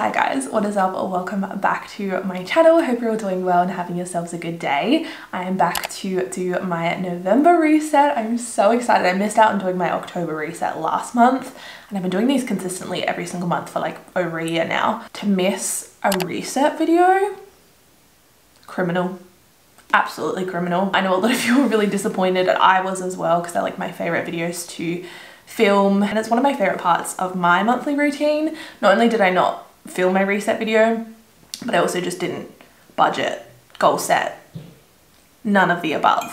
Hi guys, what is up? Welcome back to my channel. Hope you're all doing well and having yourselves a good day. I am back to do my November reset. I'm so excited. I missed out on doing my October reset last month and I've been doing these consistently every single month for like over a year now. To miss a reset video, criminal. Absolutely criminal. I know a lot of you were really disappointed, and I was as well, because they're like my favorite videos to film and it's one of my favorite parts of my monthly routine. Not only did I not film my reset video, but I also just didn't budget, goal set, none of the above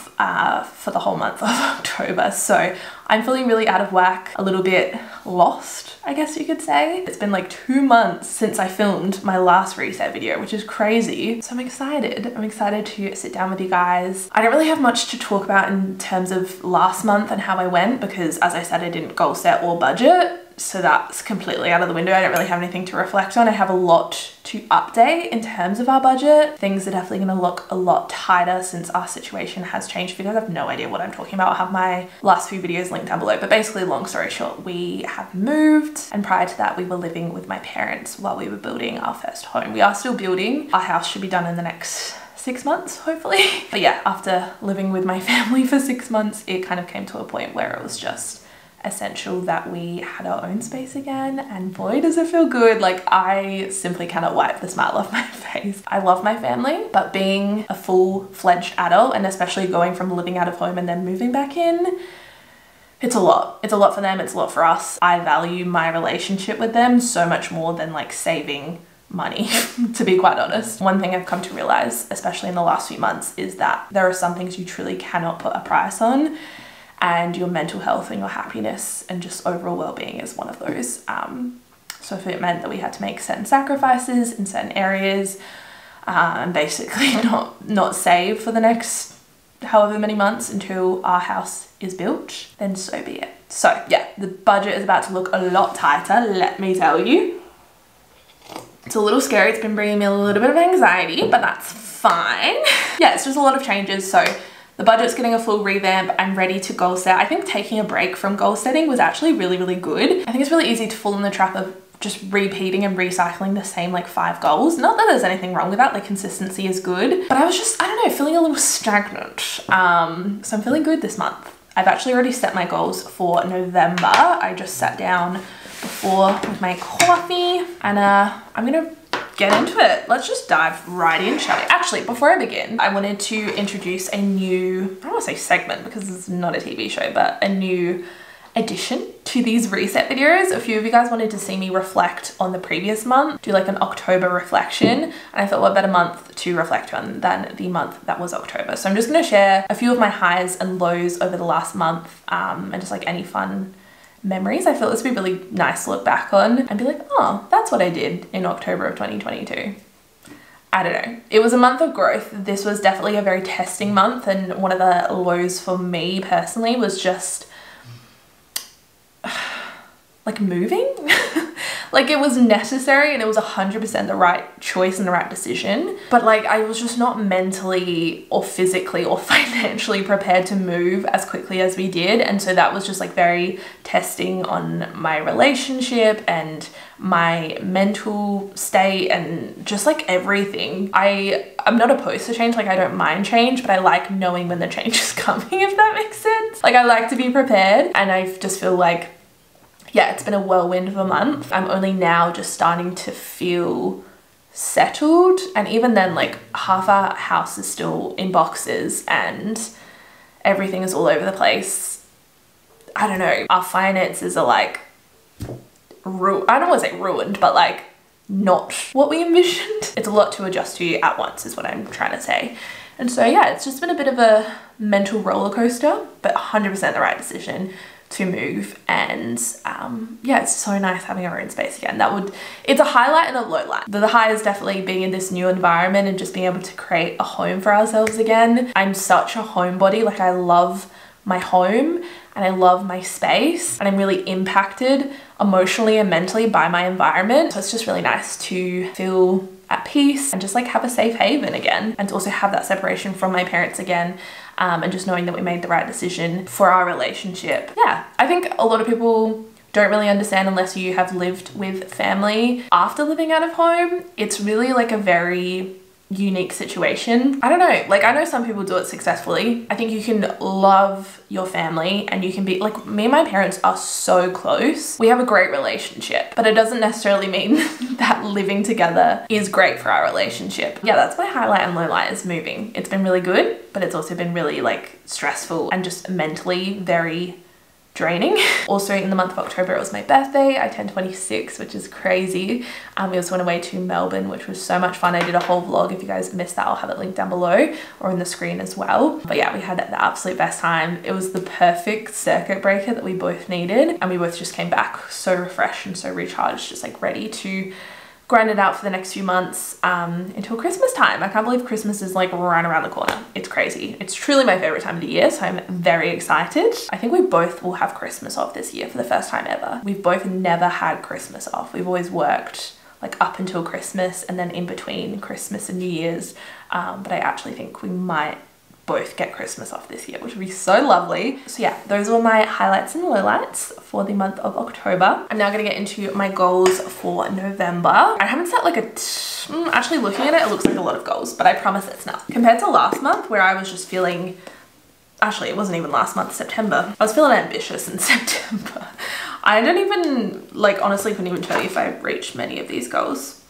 for the whole month of October. So I'm feeling really out of whack, a little bit lost, I guess you could say. It's been like 2 months since I filmed my last reset video, which is crazy. So I'm excited. I'm excited to sit down with you guys. I don't really have much to talk about in terms of last month and how I went because, as I said, I didn't goal set or budget. So that's completely out of the window. I don't really have anything to reflect on. I have a lot to update in terms of our budget. Things are definitely going to look a lot tighter since our situation has changed. If you guys have no idea what I'm talking about, I'll have my last few videos linked down below. But basically, long story short, we have moved, and prior to that we were living with my parents while we were building our first home. We are still building. Our house should be done in the next 6 months, hopefully. But yeah, after living with my family for 6 months, it kind of came to a point where it was just essential that we had our own space again, and boy does it feel good. Like, I simply cannot wipe the smile off my face. I love my family, but being a full-fledged adult, and especially going from living out of home and then moving back in, it's a lot. It's a lot for them, it's a lot for us. I value my relationship with them so much more than like saving money, to be quite honest. One thing I've come to realize, especially in the last few months, is that there are some things you truly cannot put a price on, and your mental health and your happiness and just overall well-being is one of those. So if it meant that we had to make certain sacrifices in certain areas and basically not save for the next however many months until our house is built, then so be it. So yeah, the budget is about to look a lot tighter, let me tell you. It's a little scary. It's been bringing me a little bit of anxiety, but that's fine. Yeah, it's just a lot of changes. So the budget's getting a full revamp. I'm ready to goal set. I think taking a break from goal setting was actually really, really good. I think it's really easy to fall in the trap of just repeating and recycling the same like 5 goals. Not that there's anything wrong with that, like consistency is good, but I was just, I don't know, feeling a little stagnant. So I'm feeling good this month. I've actually already set my goals for November. I just sat down before with my coffee and I'm gonna get into it. Let's just dive right in, shall we? Actually, before I begin, I wanted to introduce a new, I don't want to say segment because it's not a TV show, but a new addition to these reset videos. A few of you guys wanted to see me reflect on the previous month, do like an October reflection, and I thought what better month to reflect on than the month that was October. So I'm just going to share a few of my highs and lows over the last month and just like any fun memories. I feel this would be really nice to look back on and be like, oh, that's what I did in October of 2022. I don't know. It was a month of growth. This was definitely a very testing month, and one of the lows for me personally was just like moving. Like, it was necessary and it was 100% the right choice and the right decision, but like I was just not mentally or physically or financially prepared to move as quickly as we did, and so that was just like very testing on my relationship and my mental state and just like everything. I'm not opposed to change, like I don't mind change, but I like knowing when the change is coming, if that makes sense. Like, I like to be prepared, and I just feel like, yeah, it's been a whirlwind of a month. I'm only now just starting to feel settled, and even then, like, half our house is still in boxes and everything is all over the place. I don't know, our finances are like, I don't want to say ruined, but like not what we envisioned. It's a lot to adjust to at once is what I'm trying to say. And so yeah, it's just been a bit of a mental roller coaster, but 100% the right decision to move. And yeah, it's so nice having our own space again. It's a highlight and a low light. The high is definitely being in this new environment and just being able to create a home for ourselves again. I'm such a homebody. Like, I love my home and I love my space, and I'm really impacted emotionally and mentally by my environment. So it's just really nice to feel at peace and just like have a safe haven again, and to also have that separation from my parents again, and just knowing that we made the right decision for our relationship. Yeah, I think a lot of people don't really understand unless you have lived with family after living out of home. It's really like a very unique situation. I don't know, like I know some people do it successfully. I think you can love your family and you can be like, me and my parents are so close. We have a great relationship, but it doesn't necessarily mean that living together is great for our relationship. Yeah, that's my highlight and low light is moving. It's been really good, but it's also been really like stressful and just mentally very draining. Also in the month of October, it was my birthday. I turned 26, which is crazy. We also went away to Melbourne, which was so much fun. I did a whole vlog. If you guys missed that, I'll have it linked down below or on the screen as well. But yeah, we had the absolute best time. It was the perfect circuit breaker that we both needed. And we both just came back so refreshed and so recharged, just like ready to grind it out for the next few months until Christmas time. I can't believe Christmas is like right around the corner. It's crazy. It's truly my favorite time of the year, so I'm very excited. I think we both will have Christmas off this year for the first time ever. We've both never had Christmas off. We've always worked like up until Christmas and then in between Christmas and New Year's. But I actually think we might both get Christmas off this year, which would be so lovely. So yeah, those were my highlights and lowlights for the month of October. I'm now gonna get into my goals for November. I haven't set like actually looking at it, it looks like a lot of goals, but I promise it's not. Compared to last month where I was just feeling, actually it wasn't even last month, September. I was feeling ambitious in September. I don't even, like honestly couldn't even tell you if I reached many of these goals.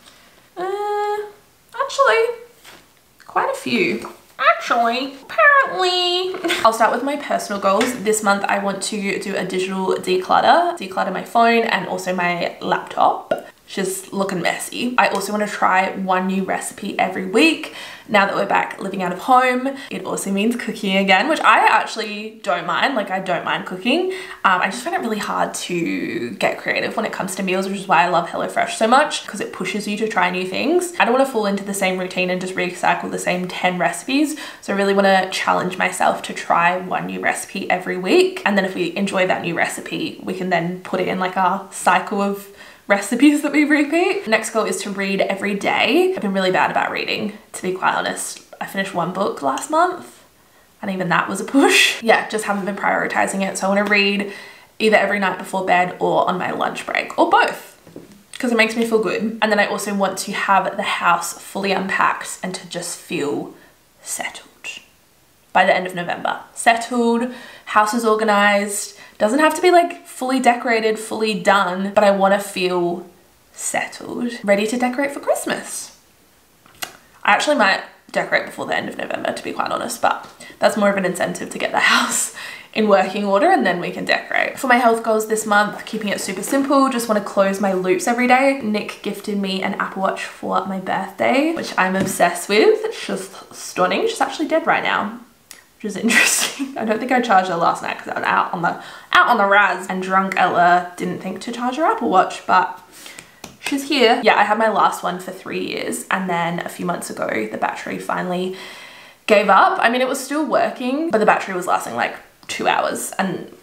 Actually, quite a few. Actually, apparently. I'll start with my personal goals. This month I want to do a digital declutter my phone and also my laptop. Just looking messy. I also want to try one new recipe every week. Now that we're back living out of home, it also means cooking again, which I actually don't mind. Like I don't mind cooking. I just find it really hard to get creative when it comes to meals, which is why I love HelloFresh so much, because it pushes you to try new things. I don't want to fall into the same routine and just recycle the same 10 recipes. So I really want to challenge myself to try one new recipe every week. And then if we enjoy that new recipe, we can then put it in like our cycle of recipes that we repeat. Next goal is to read every day. I've been really bad about reading, to be quite honest. I finished one book last month and even that was a push. Yeah, just haven't been prioritizing it. So I want to read either every night before bed or on my lunch break or both, because it makes me feel good. And then I also want to have the house fully unpacked and to just feel settled by the end of November. Settled, house is organized. Doesn't have to be like fully decorated, fully done, but I want to feel settled, ready to decorate for Christmas. I actually might decorate before the end of November, to be quite honest, but that's more of an incentive to get the house in working order and then we can decorate. For my health goals this month, keeping it super simple, just want to close my loops every day. Nick gifted me an Apple Watch for my birthday, which I'm obsessed with. It's just stunning. She's actually dead right now, which is interesting. I don't think I charged her last night because I was out on the raz, and drunk Ella didn't think to charge her Apple Watch, but she's here. Yeah, I had my last one for 3 years and then a few months ago the battery finally gave up. I mean, it was still working, but the battery was lasting like 2 hours and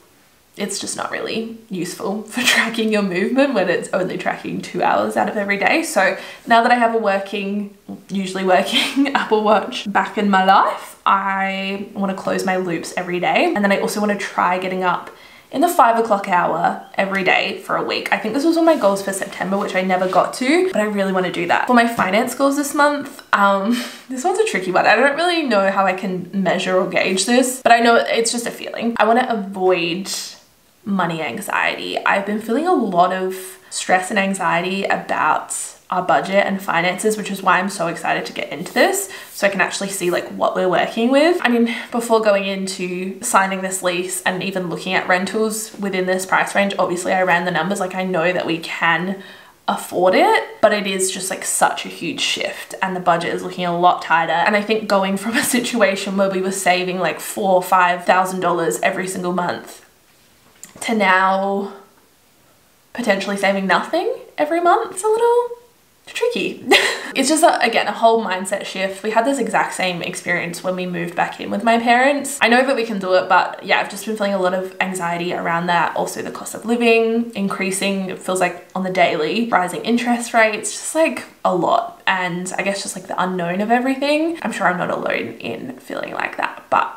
it's just not really useful for tracking your movement when it's only tracking 2 hours out of every day. So now that I have a usually working Apple Watch back in my life, I want to close my loops every day. And then I also want to try getting up in the 5 o'clock hour every day for a week. I think this was one of my goals for September, which I never got to, but I really want to do that. For my finance goals this month, this one's a tricky one. I don't really know how I can measure or gauge this, but I know it's just a feeling. I want to avoid money anxiety. I've been feeling a lot of stress and anxiety about our budget and finances, which is why I'm so excited to get into this so I can actually see like what we're working with. I mean, before going into signing this lease and even looking at rentals within this price range, obviously I ran the numbers. Like I know that we can afford it, but it is just like such a huge shift and the budget is looking a lot tighter. And I think going from a situation where we were saving like $4,000 or $5,000 every single month to now potentially saving nothing every month, it's a little tricky. It's just again a whole mindset shift. We had this exact same experience when we moved back in with my parents. I know that we can do it, but yeah, I've just been feeling a lot of anxiety around that. Also the cost of living increasing, it feels like on the daily, rising interest rates, just like a lot. And I guess just like the unknown of everything. I'm sure I'm not alone in feeling like that, but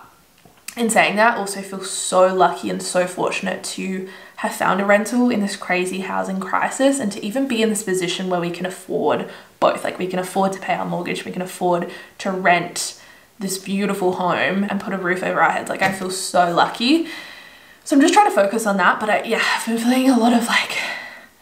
In saying that, also feel so lucky and so fortunate to have found a rental in this crazy housing crisis, and to even be in this position where we can afford both. Like, we can afford to pay our mortgage, we can afford to rent this beautiful home and put a roof over our heads. Like, I feel so lucky. So I'm just trying to focus on that. But yeah, I've been feeling a lot of like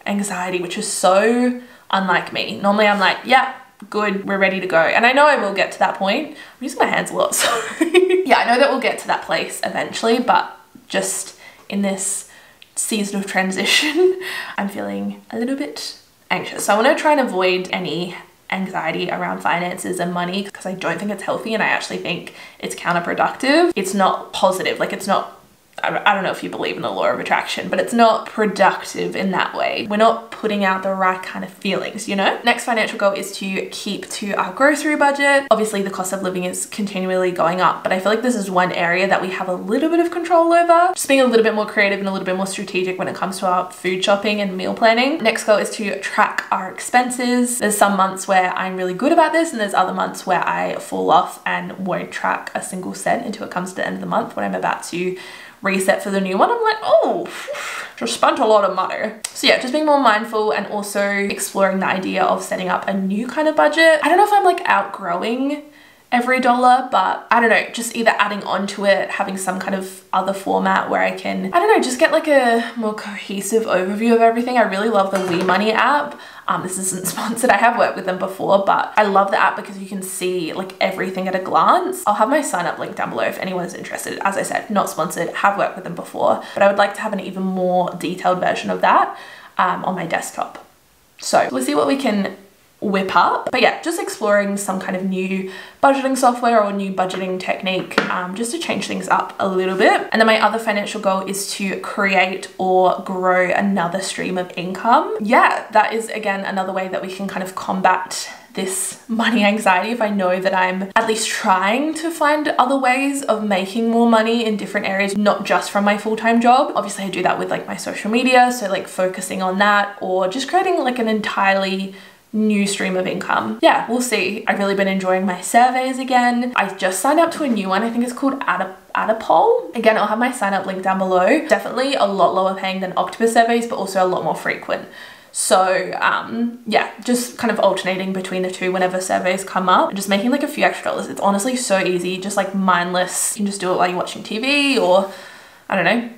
anxiety, which is so unlike me. Normally I'm like, yeah, good, we're ready to go. And I know I will get to that point. I'm using my hands a lot, so yeah, I know that we'll get to that place eventually, but just in this season of transition, I'm feeling a little bit anxious. So I want to try and avoid any anxiety around finances and money, because I don't think it's healthy, and I actually think it's counterproductive. It's not positive. Like, it's not, I don't know if you believe in the law of attraction, but it's not productive in that way. We're not putting out the right kind of feelings, you know? Next financial goal is to keep to our grocery budget. Obviously, the cost of living is continually going up, but I feel like this is one area that we have a little bit of control over. Just being a little bit more creative and a little bit more strategic when it comes to our food shopping and meal planning. Next goal is to track our expenses. There's some months where I'm really good about this, and there's other months where I fall off and won't track a single cent until it comes to the end of the month, when I'm about to reset for the new one. I'm like, oh, just spent a lot of money. So yeah, just being more mindful, and also exploring the idea of setting up a new kind of budget. I don't know if I'm like outgrowing every dollar, but I don't know, just either adding on to it, having some kind of other format where I can, I don't know, just get like a more cohesive overview of everything. I really love the WeMoney app. This isn't sponsored, I have worked with them before, but I love the app because you can see like everything at a glance. I'll have my sign up link down below if anyone's interested. As I said, not sponsored, have worked with them before, but I would like to have an even more detailed version of that on my desktop. So we'll see what we can whip up. But yeah, just exploring some kind of new budgeting software or new budgeting technique, just to change things up a little bit. And then my other financial goal is to create or grow another stream of income. Yeah, that is again another way that we can kind of combat this money anxiety. If I know that I'm at least trying to find other ways of making more money in different areas, not just from my full-time job. Obviously I do that with like my social media, so like focusing on that, or just creating like an entirely new stream of income. Yeah, we'll see. I've really been enjoying my surveys again. I just signed up to a new one. I think it's called Add a Poll. Again, I'll have my sign up link down below. Definitely a lot lower paying than Octopus surveys, but also a lot more frequent. So yeah, just kind of alternating between the two whenever surveys come up, and just making like a few extra dollars. It's honestly so easy, just like mindless. You can just do it while you're watching TV, or I don't know,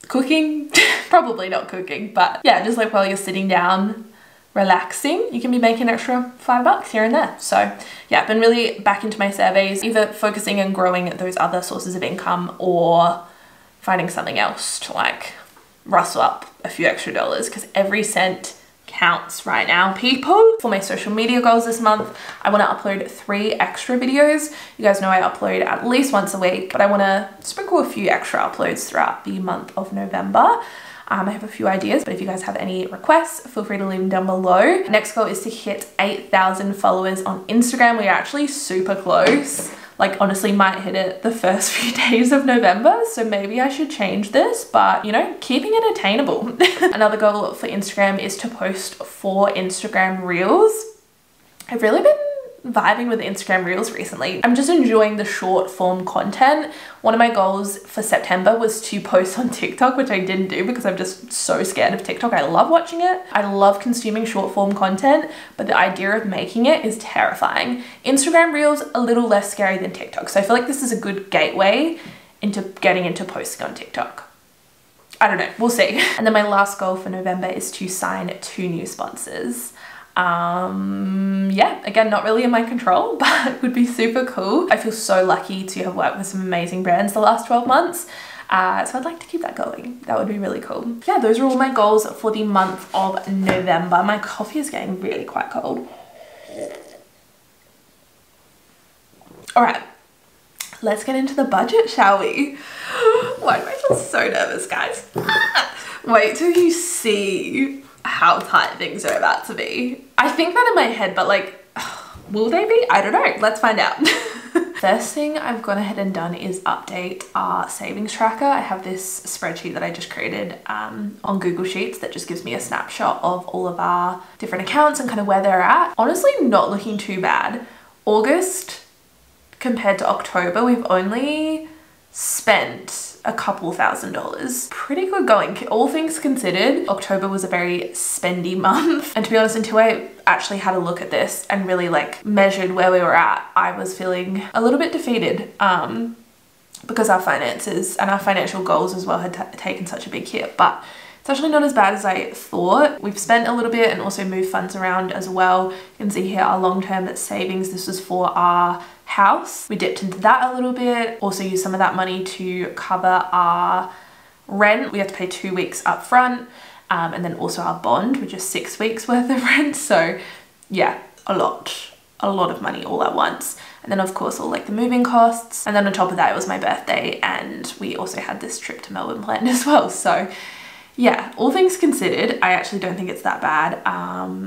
cooking. Probably not cooking, but yeah, just like while you're sitting down relaxing, you can be making an extra $5 here and there. So yeah, I've been really back into my surveys, either focusing and growing those other sources of income, or finding something else to like rustle up a few extra dollars, because every cent counts right now, people. For my social media goals this month, I want to upload 3 extra videos. You guys know I upload at least once a week, but I want to sprinkle a few extra uploads throughout the month of November. I have a few ideas, but if you guys have any requests, feel free to leave them down below. Next goal is to hit 8,000 followers on Instagram. We are actually super close. Like honestly might hit it the first few days of November, so maybe I should change this, but you know, keeping it attainable. Another goal for Instagram is to post 4 Instagram reels. I've really been vibing with Instagram reels recently. I'm just enjoying the short form content. One of my goals for September was to post on TikTok, which I didn't do because I'm just so scared of TikTok. I love watching it. I love consuming short form content, but the idea of making it is terrifying. Instagram reels a little less scary than TikTok. So I feel like this is a good gateway into getting into posting on TikTok. I don't know, we'll see. And then my last goal for November is to sign 2 new sponsors. Yeah, again, not really in my control, but would be super cool. I feel so lucky to have worked with some amazing brands the last 12 months. So I'd like to keep that going. That would be really cool. Yeah, those are all my goals for the month of November. My coffee is getting really quite cold. All right, let's get into the budget, shall we? Why do I feel so nervous, guys? Wait till you see how tight things are about to be. I think that in my head, but like, will they be? I don't know. Let's find out. First thing I've gone ahead and done is update our savings tracker. I have this spreadsheet that I just created on Google Sheets that just gives me a snapshot of all of our different accounts and kind of where they're at. Honestly, not looking too bad. August compared to October, we've only spent a couple $1,000s. Pretty good going. All things considered, October was a very spendy month. And to be honest, until I actually had a look at this and really like measured where we were at, I was feeling a little bit defeated because our finances and our financial goals as well had taken such a big hit. But it's actually not as bad as I thought. We've spent a little bit and also moved funds around as well. You can see here our long-term savings. This was for our house. We dipped into that a little bit. Also used some of that money to cover our rent. We have to pay 2 weeks up front. And then also our bond, which is 6 weeks worth of rent. So yeah, a lot of money all at once. And then of course all like the moving costs. And then on top of that, it was my birthday and we also had this trip to Melbourne planned as well. So yeah, all things considered, I actually don't think it's that bad.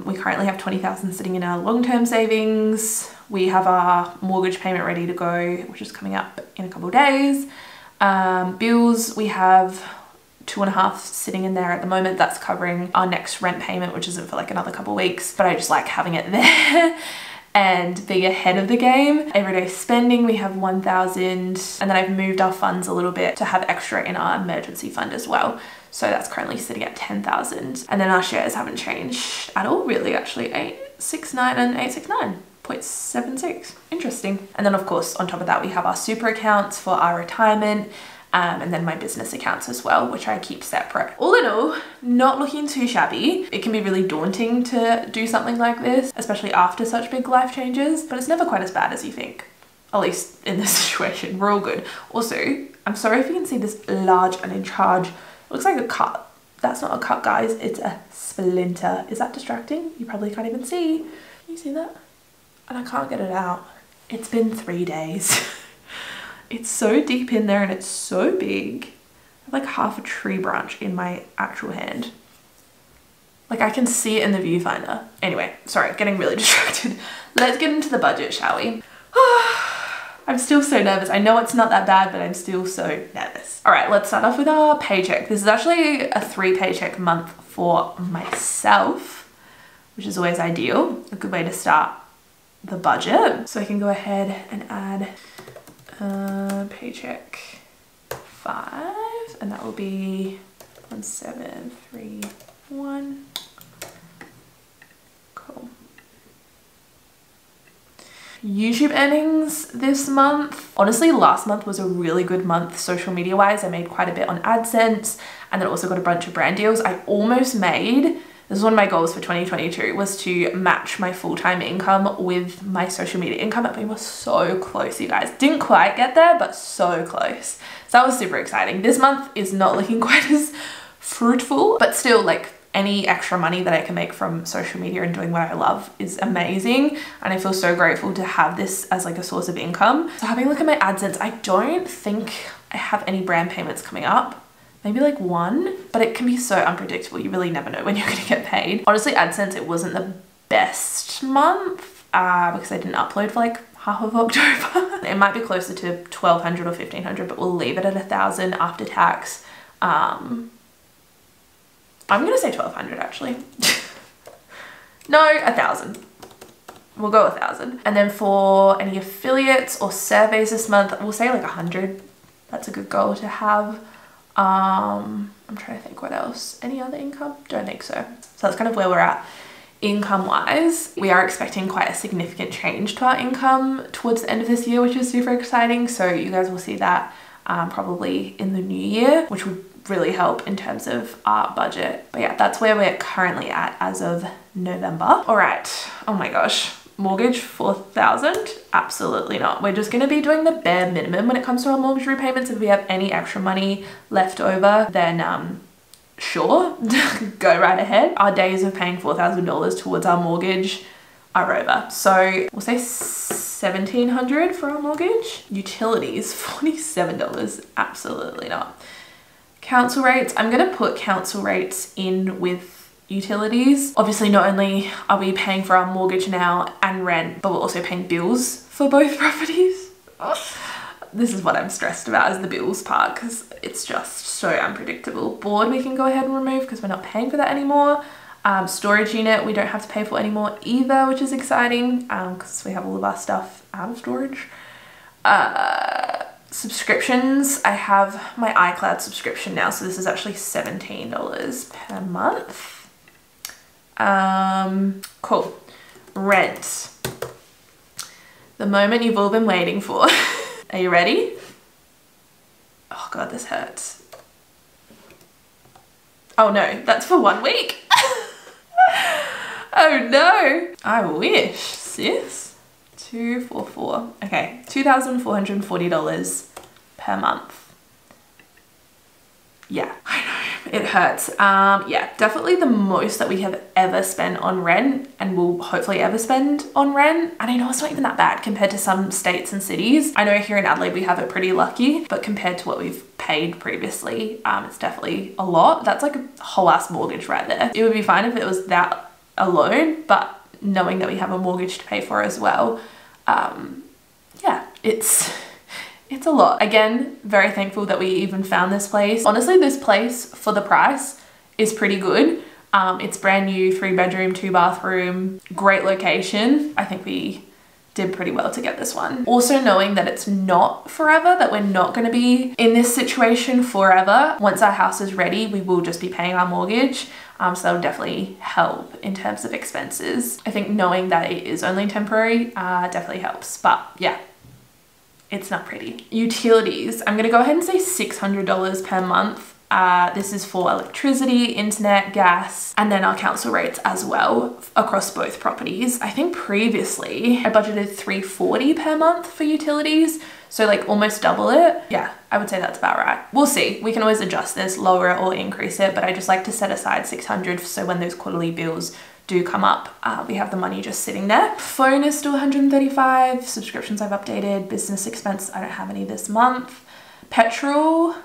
We currently have 20,000 sitting in our long-term savings. We have our mortgage payment ready to go, which is coming up in a couple of days. Bills, we have 2.5 sitting in there at the moment. That's covering our next rent payment, which isn't for like another couple of weeks, but I just like having it there. And being ahead of the game. Everyday spending, we have 1,000, and then I've moved our funds a little bit to have extra in our emergency fund as well. So that's currently sitting at 10,000. And then our shares haven't changed at all really, actually. 869 and 869.76. Interesting. And then of course on top of that we have our super accounts for our retirement. And then my business accounts as well, which I keep separate. All in all, not looking too shabby. It can be really daunting to do something like this, especially after such big life changes, but it's never quite as bad as you think. At least in this situation, we're all good. Also, I'm sorry if you can see this large and in charge. It looks like a cut. That's not a cut, guys. It's a splinter. Is that distracting? You probably can't even see. Can you see that? And I can't get it out. It's been 3 days. It's so deep in there and it's so big. I have like half a tree branch in my actual hand. Like I can see it in the viewfinder. Anyway, sorry, getting really distracted. Let's get into the budget, shall we? I'm still so nervous. I know it's not that bad, but I'm still so nervous. All right, let's start off with our paycheck. This is actually a 3 paycheck month for myself, which is always ideal. A good way to start the budget. So I can go ahead and add paycheck 5, and that will be 1731. Cool. YouTube earnings this month. Honestly, last month was a really good month social media wise. I made quite a bit on AdSense and then also got a bunch of brand deals. I almost made, this is one of my goals for 2022, was to match my full-time income with my social media income. And we were so close, you guys. Didn't quite get there, but so close. So that was super exciting. This month is not looking quite as fruitful, but still like any extra money that I can make from social media and doing what I love is amazing. And I feel so grateful to have this as like a source of income. So having a look at my AdSense, I don't think I have any brand payments coming up. Maybe like 1, but it can be so unpredictable. You really never know when you're gonna get paid. Honestly, AdSense, it wasn't the best month because I didn't upload for like half of October. It might be closer to 1,200 or 1,500, but we'll leave it at 1,000 after tax. I'm gonna say 1,200 actually. No, 1,000. We'll go 1,000. And then for any affiliates or surveys this month, we'll say like 100. That's a good goal to have. I'm trying to think what else. Any other income? Don't think so. So that's kind of where we're at income wise. We are expecting quite a significant change to our income towards the end of this year, which is super exciting. So you guys will see that probably in the new year, which would really help in terms of our budget. But yeah, that's where we're currently at as of November. All right. Oh my gosh. Mortgage 4,000? Absolutely not. We're just going to be doing the bare minimum when it comes to our mortgage repayments. If we have any extra money left over, then sure, go right ahead. Our days of paying $4,000 towards our mortgage are over. So we'll say $1,700 for our mortgage. Utilities, $47. Absolutely not. Council rates, I'm going to put council rates in with utilities. Obviously, not only are we paying for our mortgage now and rent, but we're also paying bills for both properties. This is what I'm stressed about, is the bills part, because it's just so unpredictable. Board we can go ahead and remove because we're not paying for that anymore. Storage unit we don't have to pay for anymore either, which is exciting because we have all of our stuff out of storage. Subscriptions, I have my iCloud subscription now, so this is actually $17 per month. Cool. Rent. The moment you've all been waiting for. Are you ready? Oh God, this hurts. Oh no, that's for 1 week. Oh no. I wish, sis. 244. Okay, $2,440 per month. Yeah, I know, it hurts. Yeah, definitely the most that we have ever spent on rent and will hopefully ever spend on rent. And I know it's not even that bad compared to some states and cities. I know here in Adelaide we have it pretty lucky, but compared to what we've paid previously, it's definitely a lot. That's like a whole ass mortgage right there. It would be fine if it was that alone, but knowing that we have a mortgage to pay for as well, yeah, it's a lot. Again, very thankful that we even found this place. Honestly, this place for the price is pretty good. It's brand new, 3-bedroom, 2-bathroom, great location. I think we did pretty well to get this one. Also knowing that it's not forever, that we're not going to be in this situation forever. Once our house is ready, we will just be paying our mortgage. So that'll definitely help in terms of expenses. I think knowing that it is only temporary definitely helps. But yeah, it's not pretty. Utilities, I'm gonna go ahead and say $600 per month. This is for electricity, internet, gas, and then our council rates as well across both properties. I think previously I budgeted $340 per month for utilities, so like almost double it. Yeah, I would say that's about right. We'll see. We can always adjust this, lower it or increase it, but I just like to set aside $600 so when those quarterly bills do come up, we have the money just sitting there. Phone is still $135. Subscriptions I've updated. Business expense, I don't have any this month. Petrol,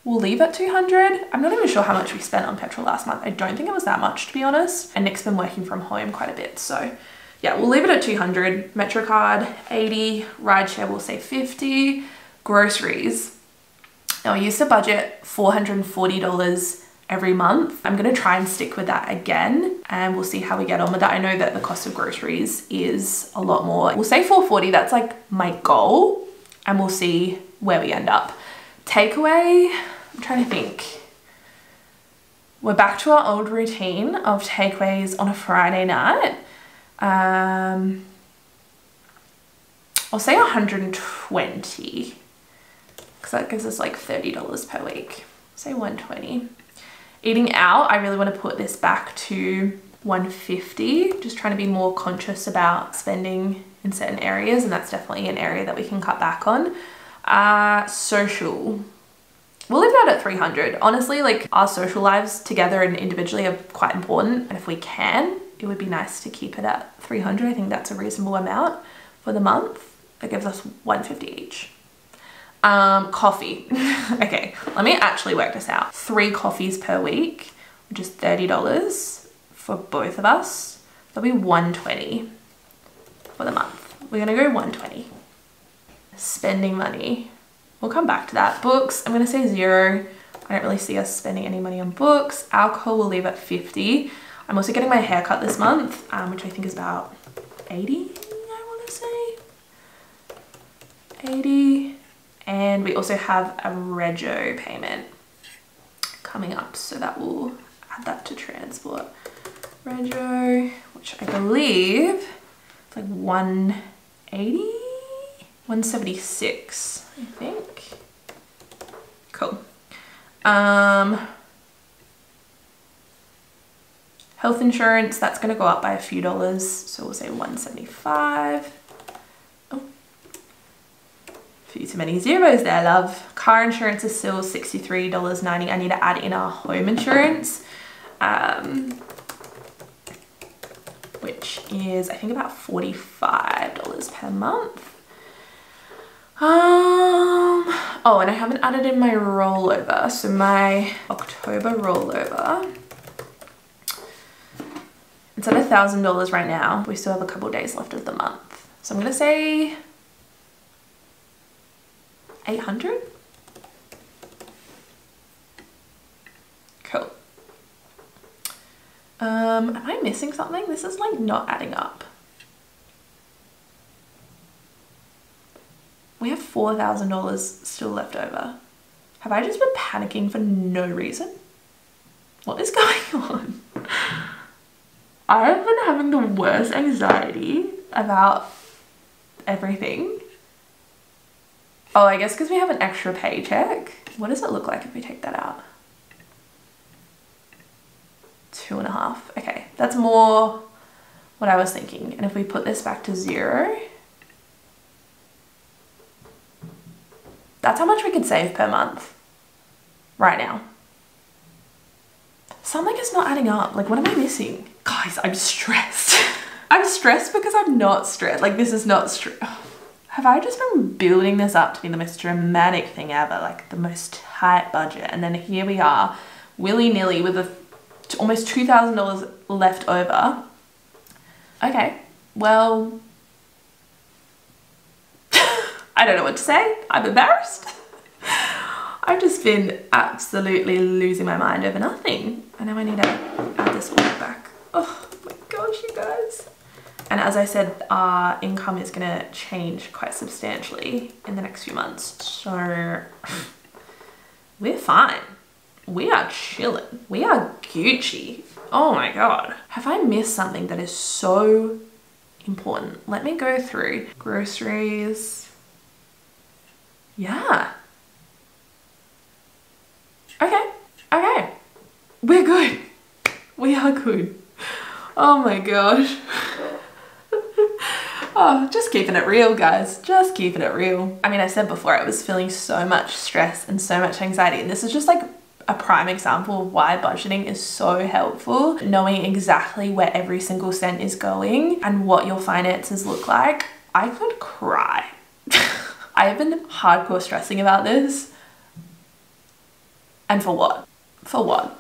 we'll leave at $200. I'm not even sure how much we spent on petrol last month. I don't think it was that much, to be honest. And Nick's been working from home quite a bit, so yeah, we'll leave it at $200. MetroCard, $80. Rideshare, we'll say $50. Groceries. Now I used to budget $440 every month. I'm gonna try and stick with that again, and we'll see how we get on with that. I know that the cost of groceries is a lot more. We'll say $440, that's like my goal, and we'll see where we end up. Takeaway, I'm trying to think. We're back to our old routine of takeaways on a Friday night. I'll say 120, because that gives us like $30 per week. Say 120. Eating out, I really want to put this back to 150, just trying to be more conscious about spending in certain areas, and that's definitely an area that we can cut back on. Social, we'll leave that at 300. Honestly, like our social lives together and individually are quite important, and if we can, it would be nice to keep it at 300. I think that's a reasonable amount for the month. That gives us 150 each. Coffee. Okay, let me actually work this out. 3 coffees per week, which is $30 for both of us. That'll be 120 for the month. We're gonna go 120. Spending money, we'll come back to that. Books, I'm gonna say 0. I don't really see us spending any money on books. Alcohol, we'll leave at 50. I'm also getting my hair cut this month, which I think is about 80, I wanna say. 80. And we also have a rego payment coming up, so that will add that to transport. Rego, which I believe it's like 180, 176, I think. Cool. Health insurance, that's gonna go up by a few dollars, so we'll say 175. Few too many zeros there, love. Car insurance is still $63.90. I need to add in our home insurance, which is I think about $45 per month. Oh, and I haven't added in my rollover. So my October rollover, it's at $1,000 right now. We still have a couple days left of the month. So I'm gonna say 800? Cool. Am I missing something? This is like not adding up. We have $4,000 still left over. Have I just been panicking for no reason? What is going on? I've been having the worst anxiety about everything. Oh, I guess because we have an extra paycheck. What does it look like if we take that out? 2.5. Okay, that's more what I was thinking. And if we put this back to 0, that's how much we could save per month right now. Something is not adding up. Like, what am I missing? Guys, I'm stressed. I'm stressed because I'm not stressed. Like, this is not stress. Have I just been building this up to be the most dramatic thing ever? Like, the most tight budget. And then here we are, willy-nilly with almost $2,000 left over. Okay, well, I don't know what to say. I'm embarrassed. I've just been absolutely losing my mind over nothing. And now I need to add this all back. Oh my gosh, you guys. And as I said, our income is gonna change quite substantially in the next few months. So we're fine. We are chilling. We are Gucci. Oh my God. Have I missed something that is so important? Let me go through. Groceries. Yeah. Okay. Okay. We're good. We are good. Oh my gosh. Oh, just keeping it real, guys. Just keeping it real. I mean, I said before, I was feeling so much stress and so much anxiety, and this is just like a prime example of why budgeting is so helpful. Knowing exactly where every single cent is going and what your finances look like. I could cry. I have been hardcore stressing about this. And for what? For what?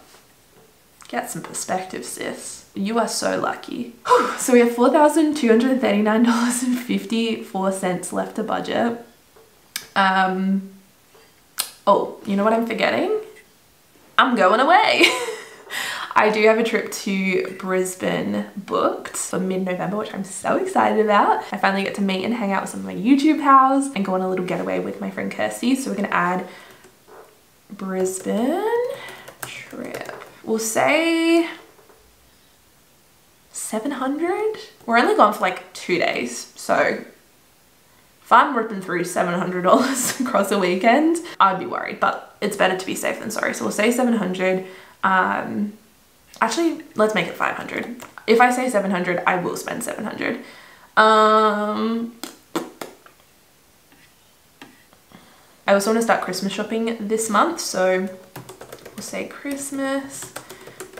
Get some perspective, sis. You are so lucky. Whew. So we have $4,239.54 left to budget. Oh, you know what I'm forgetting? I'm going away. I do have a trip to Brisbane booked for mid-November, which I'm so excited about. I finally get to meet and hang out with some of my YouTube pals and go on a little getaway with my friend Kirsty. So we're gonna add Brisbane trip. We'll say 700. We're only gone for like 2 days. So if I'm ripping through $700 across a weekend, I'd be worried, but it's better to be safe than sorry. So we'll say 700. Actually, let's make it 500. If I say 700, I will spend 700. I also want to start Christmas shopping this month, so we'll say Christmas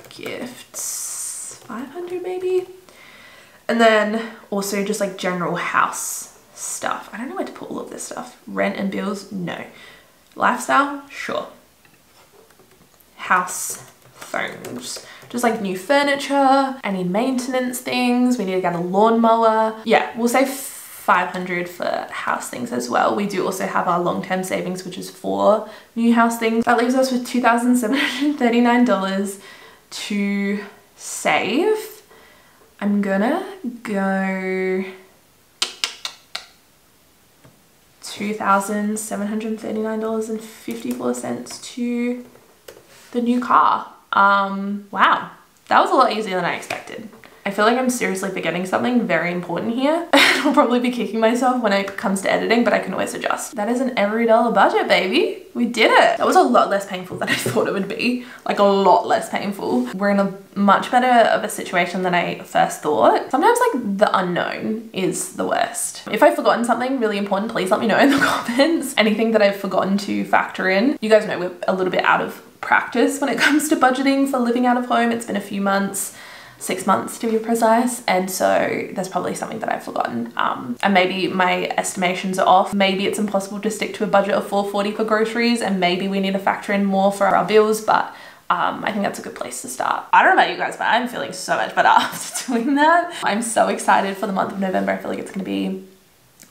gifts 500 maybe. And then also just like general house stuff. I don't know where to put all of this stuff. Rent and bills, no. Lifestyle, sure. House things, just like new furniture, any maintenance things. We need to get a lawnmower. Yeah, we'll say 500 for house things as well. We do also have our long-term savings, which is for new house things. That leaves us with $2,739 to save. I'm gonna go $2,739.54 to the new car. Wow, that was a lot easier than I expected. I feel like I'm seriously forgetting something very important here. I'll probably be kicking myself when it comes to editing, but I can always adjust. That is an every dollar budget, baby. We did it. That was a lot less painful than I thought it would be. Like a lot less painful. We're in a much better of a situation than I first thought. Sometimes like the unknown is the worst. If I've forgotten something really important, please let me know in the comments. Anything that I've forgotten to factor in. You guys know we're a little bit out of practice when it comes to budgeting for living out of home. It's been a few months. 6 months to be precise, and so there's probably something that I've forgotten, and maybe my estimations are off. Maybe it's impossible to stick to a budget of $440 for groceries, and maybe we need to factor in more for our bills, but I think that's a good place to start. I don't know about you guys, but I'm feeling so much better after doing that. I'm so excited for the month of November. I feel like it's gonna be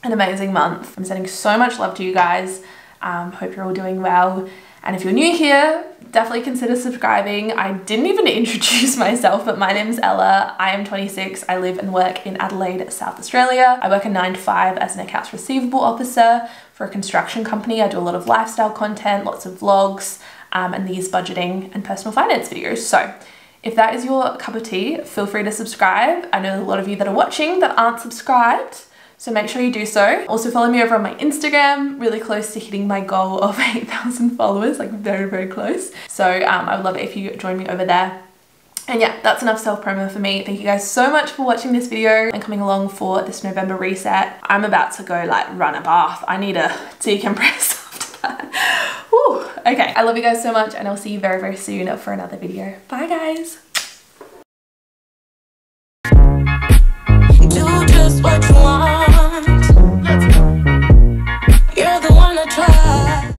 an amazing month. I'm sending so much love to you guys. Hope you're all doing well. And if you're new here, definitely consider subscribing. I didn't even introduce myself, but my name's Ella. I am 26. I live and work in Adelaide, South Australia. I work a 9 to 5 as an accounts receivable officer, for a construction company. I do a lot of lifestyle content, lots of vlogs, and these budgeting and personal finance videos. So if that is your cup of tea, feel free to subscribe. I know a lot of you that are watching that aren't subscribed, so make sure you do so. Also follow me over on my Instagram, really close to hitting my goal of 8,000 followers, like very, very close. So I would love it if you join me over there. And yeah, that's enough self-promo for me. Thank you guys so much for watching this video and coming along for this November reset. I'm about to go like run a bath. I need to decompress after that. Whew. Okay, I love you guys so much and I'll see you very, very soon for another video. Bye guys.